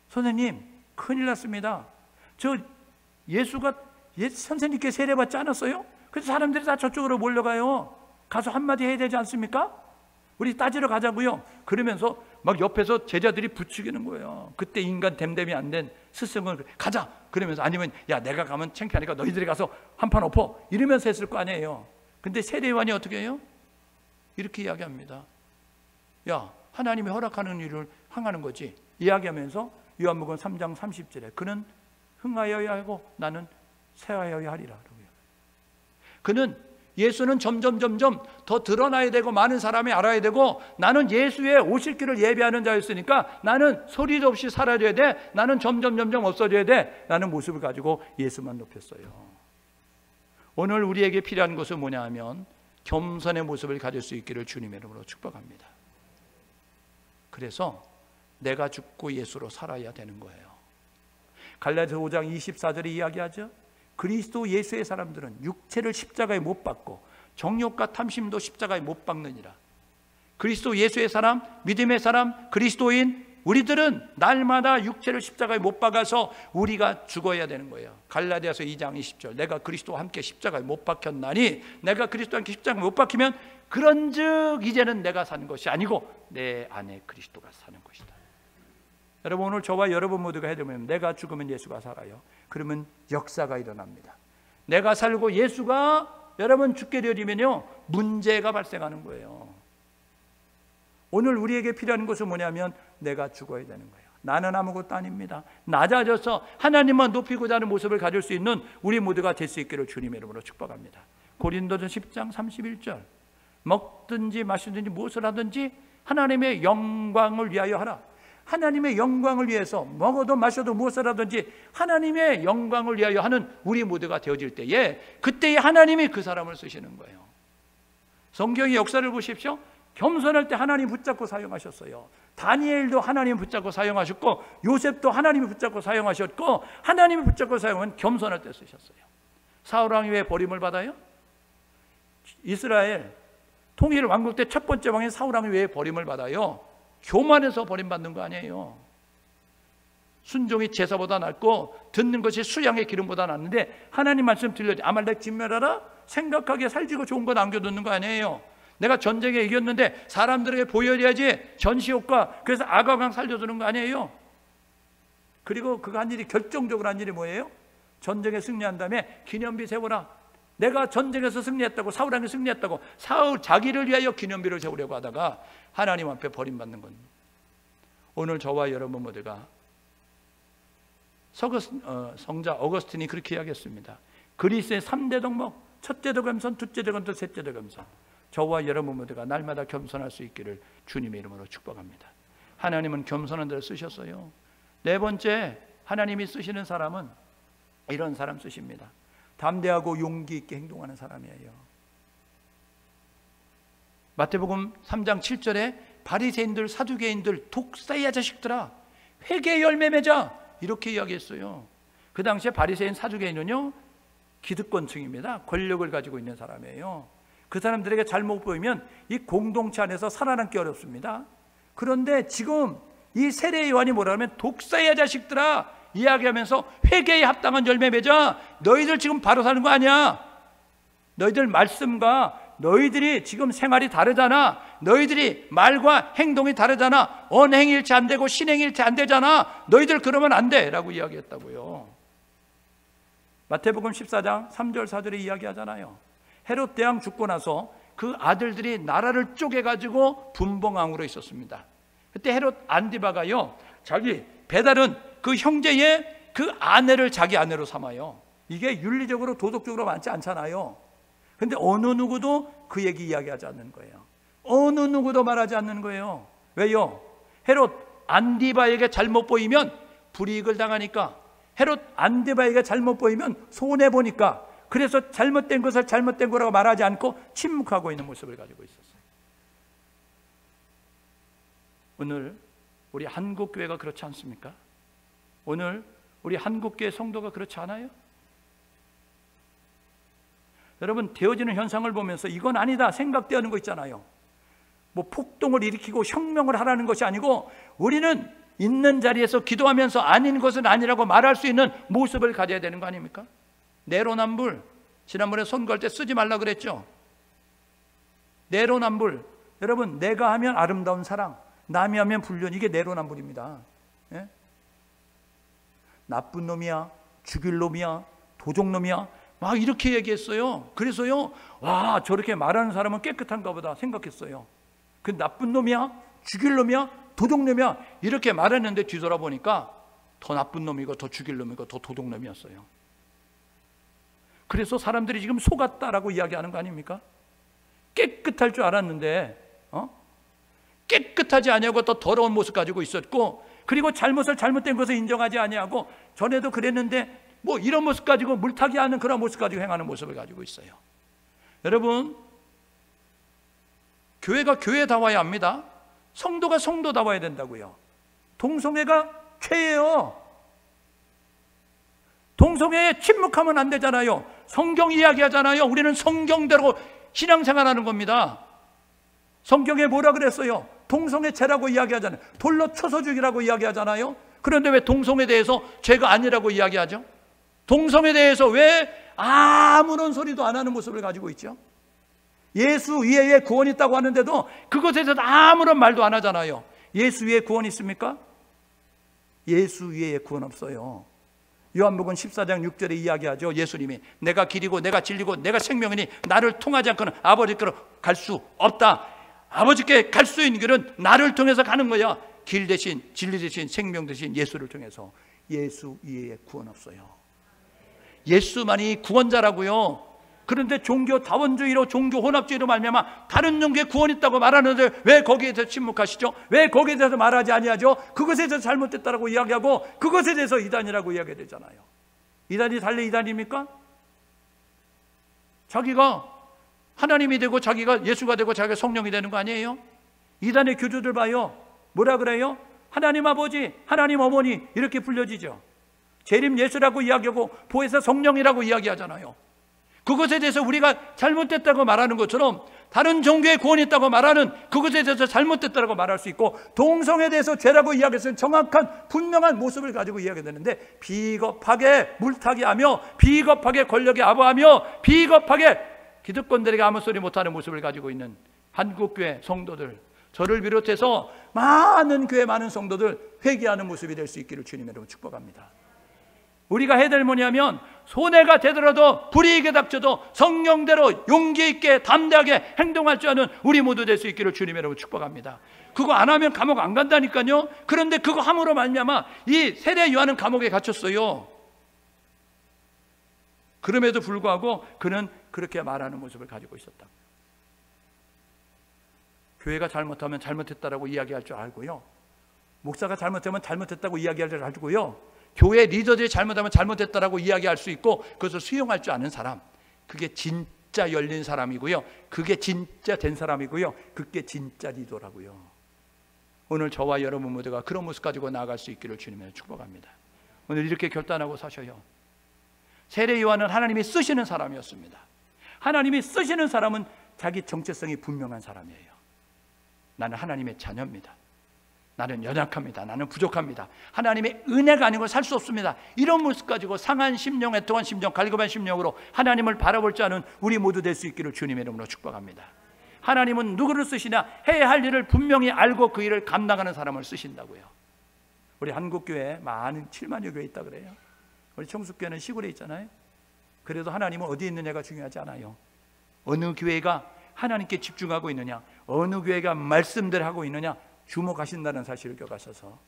선생님 큰일 났습니다. 저 예수가 선생님께 세례받지 않았어요? 그래서 사람들이 다 저쪽으로 몰려가요. 가서 한마디 해야 되지 않습니까? 우리 따지러 가자고요. 그러면서 막 옆에서 제자들이 부추기는 거예요. 그때 인간 됨됨이 안 된 스승은 가자 그러면서, 아니면 야 내가 가면 창피하니까 너희들이 가서 한판 엎어 이러면서 했을 거 아니에요. 근데 세례 요한이 어떻게 해요? 이렇게 이야기합니다. 야 하나님이 허락하는 일을 행하는 거지 이야기하면서 요한복음 3장 30절에 그는 흥하여야 하고 나는 쇠하여야 하리라. 그는 예수는 점점 더 드러나야 되고 많은 사람이 알아야 되고, 나는 예수의 오실 길을 예비하는 자였으니까 나는 소리도 없이 사라져야 돼. 나는 점점 없어져야 돼. 라는 모습을 가지고 예수만 높였어요. 오늘 우리에게 필요한 것은 뭐냐 하면 겸손의 모습을 가질 수 있기를 주님의 이름으로 축복합니다. 그래서 내가 죽고 예수로 살아야 되는 거예요. 갈라디아서 5장 24절에 이야기하죠. 그리스도 예수의 사람들은 육체를 십자가에 못 박고 정욕과 탐심도 십자가에 못 박느니라. 그리스도 예수의 사람, 믿음의 사람, 그리스도인 우리들은 날마다 육체를 십자가에 못 박아서 우리가 죽어야 되는 거예요. 갈라디아서 2장 20절 내가 그리스도와 함께 십자가에 못 박혔나니, 내가 그리스도와 함께 십자가에 못 박히면 그런즉 이제는 내가 사는 것이 아니고 내 안에 그리스도가 사는 것이다. 여러분 오늘 저와 여러분 모두가 해야 되면 내가 죽으면 예수가 살아요. 그러면 역사가 일어납니다. 내가 살고 예수가 여러분 죽게 되면요 문제가 발생하는 거예요. 오늘 우리에게 필요한 것은 뭐냐면 내가 죽어야 되는 거예요. 나는 아무것도 아닙니다. 낮아져서 하나님만 높이고자 하는 모습을 가질 수 있는 우리 모두가 될 수 있기를 주님의 이름으로 축복합니다. 고린도전 10장 31절, 먹든지 마시든지 무엇을 하든지 하나님의 영광을 위하여 하라. 하나님의 영광을 위해서 먹어도 마셔도 무엇을 하든지 하나님의 영광을 위하여 하는 우리 모두가 되어질 때에, 그때에 하나님이 그 사람을 쓰시는 거예요. 성경의 역사를 보십시오. 겸손할 때 하나님 붙잡고 사용하셨어요. 다니엘도 하나님 붙잡고 사용하셨고, 요셉도 하나님이 붙잡고 사용하셨고, 하나님이 붙잡고 사용은 겸손할 때 쓰셨어요. 사울왕이 왜 버림을 받아요? 이스라엘 통일 왕국 때 첫 번째 왕인 사울왕이 왜 버림을 받아요? 교만해서 버림받는 거 아니에요. 순종이 제사보다 낫고 듣는 것이 수양의 기름보다 낫는데 하나님 말씀 들려지 아말렉 진멸하라? 생각하기에 살지고 좋은 거 남겨두는 거 아니에요. 내가 전쟁에 이겼는데 사람들에게 보여줘야지 전시효과, 그래서 아가강 살려주는 거 아니에요. 그리고 그가 한 일이, 결정적으로 한 일이 뭐예요? 전쟁에 승리한 다음에 기념비 세워라. 내가 전쟁에서 승리했다고, 사울왕이 승리했다고 사울 자기를 위하여 기념비를 세우려고 하다가 하나님 앞에 버림받는 겁니다. 오늘 저와 여러분 모두가 성자 어거스틴이 그렇게 이야기했습니다. 그리스의 3대 덕목, 첫째 덕음선, 둘째 덕음선, 셋째 덕음선. 저와 여러분 모두가 날마다 겸손할 수 있기를 주님의 이름으로 축복합니다. 하나님은 겸손한 데를 쓰셨어요. 네 번째, 하나님이 쓰시는 사람은 이런 사람 쓰십니다. 담대하고 용기 있게 행동하는 사람이에요. 마태복음 3장 7절에 바리새인들, 사두개인들, 독사의 자식들아 회개의 열매 맺어, 이렇게 이야기했어요. 그 당시에 바리새인, 사두개인은요 기득권층입니다. 권력을 가지고 있는 사람이에요. 그 사람들에게 잘못 보이면 이 공동체 안에서 살아남기 어렵습니다. 그런데 지금 이 세례 요한이 뭐라 하면 독사의 자식들아 이야기하면서 회개에 합당한 열매 맺어. 너희들 지금 바로 사는 거 아니야. 너희들 말씀과 너희들이 지금 생활이 다르잖아. 너희들이 말과 행동이 다르잖아. 언행일치 안 되고 신행일치 안 되잖아. 너희들 그러면 안 돼 라고 이야기했다고요. 마태복음 14장 3절 4절에 이야기하잖아요. 헤롯 대왕 죽고 나서 그 아들들이 나라를 쪼개가지고 분봉왕으로 있었습니다. 그때 헤롯 안디바가요 자기 배다른 그 형제의 그 아내를 자기 아내로 삼아요. 이게 윤리적으로 도덕적으로 많지 않잖아요. 근데 어느 누구도 그 얘기 이야기하지 않는 거예요. 어느 누구도 말하지 않는 거예요. 왜요? 헤롯 안디바에게 잘못 보이면 불이익을 당하니까, 헤롯 안디바에게 잘못 보이면 손해보니까, 그래서 잘못된 것을 잘못된 거라고 말하지 않고 침묵하고 있는 모습을 가지고 있었어요. 오늘 우리 한국교회가 그렇지 않습니까? 오늘 우리 한국교회 성도가 그렇지 않아요? 여러분, 되어지는 현상을 보면서 이건 아니다 생각되는 거 있잖아요. 뭐 폭동을 일으키고 혁명을 하라는 것이 아니고, 우리는 있는 자리에서 기도하면서 아닌 것은 아니라고 말할 수 있는 모습을 가져야 되는 거 아닙니까? 내로남불, 지난번에 선거할 때 쓰지 말라 그랬죠. 내로남불, 여러분, 내가 하면 아름다운 사랑, 남이 하면 불륜, 이게 내로남불입니다. 예? 나쁜 놈이야, 죽일 놈이야, 도적놈이야, 막 이렇게 얘기했어요. 그래서요, 와, 저렇게 말하는 사람은 깨끗한가 보다 생각했어요. 그 나쁜 놈이야, 죽일 놈이야, 도적놈이야 이렇게 말했는데 뒤돌아보니까 더 나쁜 놈이고 더 죽일 놈이고 더 도적놈이었어요. 그래서 사람들이 지금 속았다라고 이야기하는 거 아닙니까? 깨끗할 줄 알았는데 깨끗하지 아니하고 더 더러운 모습 가지고 있었고, 그리고 잘못된 것을 인정하지 아니하고, 전에도 그랬는데 뭐 이런 모습 가지고 물타기 하는 그런 모습 가지고 행하는 모습을 가지고 있어요. 여러분, 교회가 교회다워야 합니다. 성도가 성도다워야 된다고요. 동성애가 죄예요. 동성애에 침묵하면 안 되잖아요. 성경 이야기하잖아요. 우리는 성경대로 신앙생활하는 겁니다. 성경에 뭐라 그랬어요? 동성애죄라고 이야기하잖아요. 돌로 쳐서 죽이라고 이야기하잖아요. 그런데 왜 동성애에 대해서 죄가 아니라고 이야기하죠? 동성애에 대해서 왜 아무런 소리도 안 하는 모습을 가지고 있죠? 예수 위에 구원이 있다고 하는데도 그것에 대해서 아무런 말도 안 하잖아요. 예수 위에 구원 있습니까? 예수 위에 구원 없어요. 요한복음 14장 6절에 이야기하죠. 예수님이 내가 길이고 내가 진리고 내가 생명이니 나를 통하지 않고는 아버지께로 갈 수 없다. 아버지께 갈 수 있는 길은 나를 통해서 가는 거야. 길 대신, 진리 대신, 생명 대신 예수를 통해서. 예수 이외에 구원 없어요. 예수만이 구원자라고요. 그런데 종교 다원주의로, 종교 혼합주의로 말미암아 다른 종교에 구원 있다고 말하는데 왜 거기에 대해서 침묵하시죠? 왜 거기에 대해서 말하지 아니하죠? 그것에 대해서 잘못됐다라고 이야기하고 그것에 대해서 이단이라고 이야기되잖아요. 이단이 달리 이단입니까? 자기가 하나님이 되고 자기가 예수가 되고 자기가 성령이 되는 거 아니에요? 이단의 교주들 봐요. 뭐라 그래요? 하나님 아버지, 하나님 어머니 이렇게 불려지죠. 재림 예수라고 이야기하고 보혜사 성령이라고 이야기하잖아요. 그것에 대해서 우리가 잘못됐다고 말하는 것처럼 다른 종교에 구원이 있다고 말하는 그것에 대해서 잘못됐다고 말할 수 있고, 동성에 대해서 죄라고 이야기해서 정확한 분명한 모습을 가지고 이야기되는데 비겁하게 물타기하며 비겁하게 권력에 아부하며 비겁하게 기득권들에게 아무 소리 못하는 모습을 가지고 있는 한국교회 성도들, 저를 비롯해서 많은 교회 많은 성도들 회개하는 모습이 될 수 있기를 주님의 이름으로 축복합니다. 우리가 해야 될 뭐냐면 손해가 되더라도 불이익에 닥쳐도 성령대로 용기 있게 담대하게 행동할 줄 아는 우리 모두 될 수 있기를 주님의 이름으로 축복합니다. 그거 안 하면 감옥 안 간다니까요. 그런데 그거 함으로 말미암아 이 세례 요한은 감옥에 갇혔어요. 그럼에도 불구하고 그는 그렇게 말하는 모습을 가지고 있었다. 교회가 잘못하면 잘못했다라고 이야기할 줄 알고요. 목사가 잘못하면 잘못했다고 이야기할 줄 알고요. 교회 리더들이 잘못하면 잘못했다라고 이야기할 수 있고 그것을 수용할 줄 아는 사람, 그게 진짜 열린 사람이고요. 그게 진짜 된 사람이고요. 그게 진짜 리더라고요. 오늘 저와 여러분 모두가 그런 모습 가지고 나아갈 수 있기를 주님을 축복합니다. 오늘 이렇게 결단하고 사셔요. 세례 요한은 하나님이 쓰시는 사람이었습니다. 하나님이 쓰시는 사람은 자기 정체성이 분명한 사람이에요. 나는 하나님의 자녀입니다. 나는 연약합니다. 나는 부족합니다. 하나님의 은혜가 아니고 살 수 없습니다. 이런 모습 가지고 상한 심령, 애통한 심령, 갈급한 심령으로 하나님을 바라볼 줄 아는 우리 모두 될 수 있기를 주님의 이름으로 축복합니다. 하나님은 누구를 쓰시냐? 해야 할 일을 분명히 알고 그 일을 감당하는 사람을 쓰신다고요. 우리 한국교회에 많은 7만여 교회 있다 그래요. 우리 청숙교회는 시골에 있잖아요. 그래도 하나님은 어디 있느냐가 중요하지 않아요. 어느 교회가 하나님께 집중하고 있느냐, 어느 교회가 말씀대로 하고 있느냐 주목하신다는 사실을 기억하셔서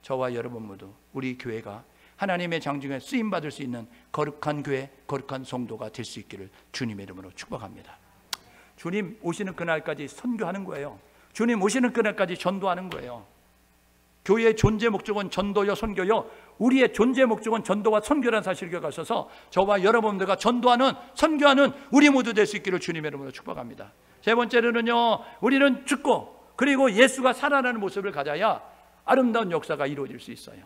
저와 여러분 모두 우리 교회가 하나님의 장중에 쓰임받을 수 있는 거룩한 교회, 거룩한 성도가 될 수 있기를 주님의 이름으로 축복합니다. 주님 오시는 그날까지 선교하는 거예요. 주님 오시는 그날까지 전도하는 거예요. 교회의 존재 목적은 전도요 선교요. 우리의 존재 목적은 전도와 선교라는 사실을 기억하셔서 저와 여러분들과 전도하는 선교하는 우리 모두 될 수 있기를 주님의 이름으로 축복합니다. 세 번째로는요, 우리는 죽고 그리고 예수가 살아나는 모습을 가져야 아름다운 역사가 이루어질 수 있어요.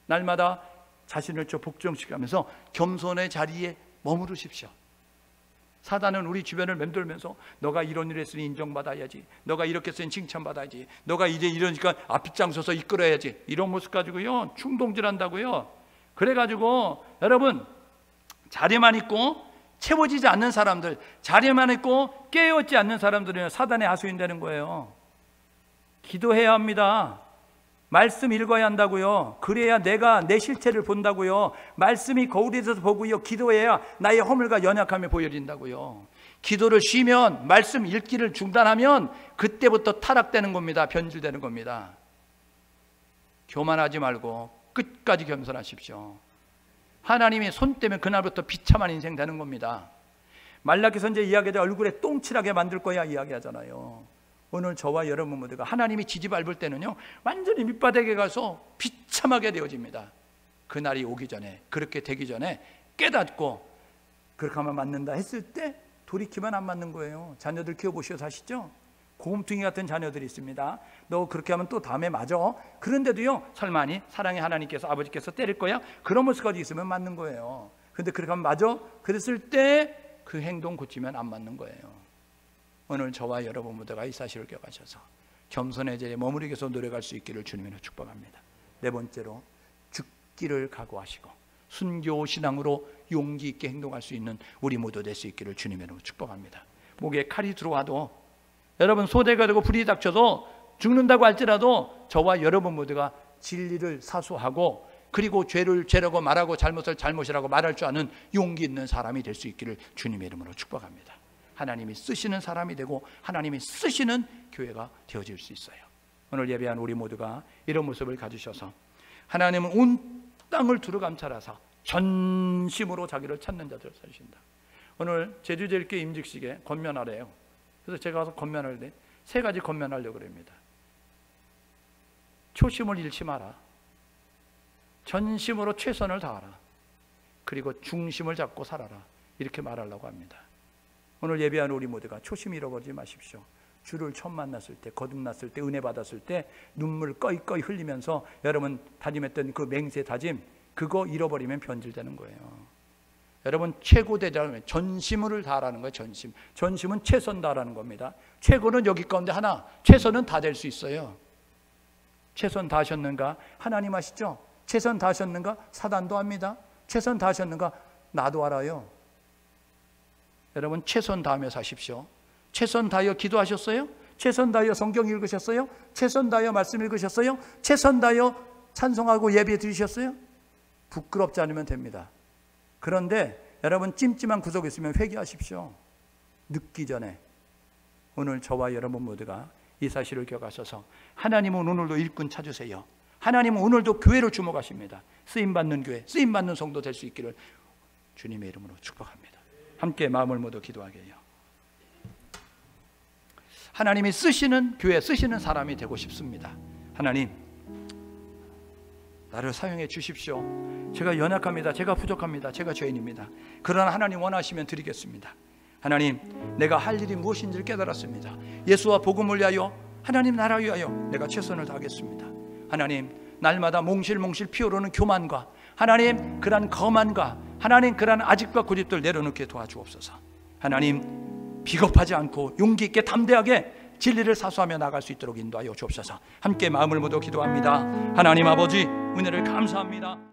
날마다 자신을 복종시키면서 겸손의 자리에 머무르십시오. 사단은 우리 주변을 맴돌면서 너가 이런 일을 했으니 인정받아야지, 너가 이렇게 했으니 칭찬받아야지, 너가 이제 이러니까 앞장서서 이끌어야지, 이런 모습 가지고요 충동질한다고요. 그래가지고 여러분 자리만 있고 채워지지 않는 사람들, 자리만 있고 깨어있지 않는 사람들은 사단의 하수인 되는 거예요. 기도해야 합니다. 말씀 읽어야 한다고요. 그래야 내가 내 실체를 본다고요. 말씀이 거울에서 보고요. 기도해야 나의 허물과 연약함이 보여진다고요. 기도를 쉬면, 말씀 읽기를 중단하면 그때부터 타락되는 겁니다. 변질되는 겁니다. 교만하지 말고 끝까지 겸손하십시오. 하나님이 손 떼면 그날부터 비참한 인생 되는 겁니다. 말라기 선지자 이야기할 때 얼굴에 똥칠하게 만들 거야 이야기하잖아요. 오늘 저와 여러분 모두가 하나님이 지지 밟을 때는요 완전히 밑바닥에 가서 비참하게 되어집니다. 그날이 오기 전에, 그렇게 되기 전에 깨닫고 그렇게 하면 맞는다 했을 때 돌이키면 안 맞는 거예요. 자녀들 키워보셔서 아시죠? 곰퉁이 같은 자녀들이 있습니다. 너 그렇게 하면 또 다음에 맞아. 그런데도요 설마니 사랑의 하나님께서 아버지께서 때릴 거야? 그런 모습까지 있으면 맞는 거예요. 근데 그렇게 하면 맞아? 그랬을 때 그 행동 고치면 안 맞는 거예요. 오늘 저와 여러분 모두가 이 사실을 기억하셔서 겸손의 자리에 머무르기 위해서 노력할 수 있기를 주님으로 축복합니다. 네 번째로 죽기를 각오하시고 순교 신앙으로 용기 있게 행동할 수 있는 우리 모두 될 수 있기를 주님으로 축복합니다. 목에 칼이 들어와도, 여러분 소대가 되고 불이 닥쳐도 죽는다고 할지라도 저와 여러분 모두가 진리를 사수하고 그리고 죄를 죄라고 말하고 잘못을 잘못이라고 말할 줄 아는 용기 있는 사람이 될 수 있기를 주님의 이름으로 축복합니다. 하나님이 쓰시는 사람이 되고 하나님이 쓰시는 교회가 되어질 수 있어요. 오늘 예배한 우리 모두가 이런 모습을 가지셔서 하나님은 온 땅을 두루 감찰하사 전심으로 자기를 찾는 자들을 찾으신다. 오늘 제주제일교회 임직식에 권면하래요. 그래서 제가 가서 권면할 때 3가지 권면하려고 그럽니다. 초심을 잃지 마라. 전심으로 최선을 다하라. 그리고 중심을 잡고 살아라. 이렇게 말하려고 합니다. 오늘 예배하는 우리 모두가 초심 잃어버리지 마십시오. 주를 처음 만났을 때, 거듭났을 때, 은혜 받았을 때 눈물 꺼이꺼이 흘리면서 여러분 다짐했던 그 맹세 다짐, 그거 잃어버리면 변질되는 거예요. 여러분 최고 대장은 전심을 다하라는 거예요. 전심은 최선 다하라는 겁니다. 최고는 여기 가운데 하나, 최선은 다 될 수 있어요. 최선 다하셨는가? 하나님 아시죠? 최선 다하셨는가? 사단도 합니다. 최선 다하셨는가? 나도 알아요. 여러분 최선 다하며 사십시오. 최선 다하여 기도하셨어요? 최선 다하여 성경 읽으셨어요? 최선 다하여 말씀 읽으셨어요? 최선 다하여 찬송하고 예배 드리셨어요? 부끄럽지 않으면 됩니다. 그런데 여러분 찜찜한 구석에 있으면 회개하십시오. 늦기 전에. 오늘 저와 여러분 모두가 이 사실을 기억하셔서 하나님은 오늘도 일꾼 찾으세요. 하나님은 오늘도 교회를 주목하십니다. 쓰임받는 교회, 쓰임받는 성도 될 수 있기를 주님의 이름으로 축복합니다. 함께 마음을 모두 기도하게 해요. 하나님이 쓰시는 교회, 쓰시는 사람이 되고 싶습니다. 하나님, 나를 사용해 주십시오. 제가 연약합니다. 제가 부족합니다. 제가 죄인입니다. 그러나 하나님 원하시면 드리겠습니다. 하나님, 내가 할 일이 무엇인지를 깨달았습니다. 예수와 복음을 위하여, 하나님 나라 위하여 내가 최선을 다하겠습니다. 하나님, 날마다 몽실몽실 피어오르는 교만과 하나님 그러한 거만과 하나님 그러한 아집과 고집들 내려놓게 도와주옵소서. 하나님, 비겁하지 않고 용기 있게 담대하게 진리를 사수하며 나갈 수 있도록 인도하여 주옵소서. 함께 마음을 모두 기도합니다. 하나님 아버지, 은혜를 감사합니다.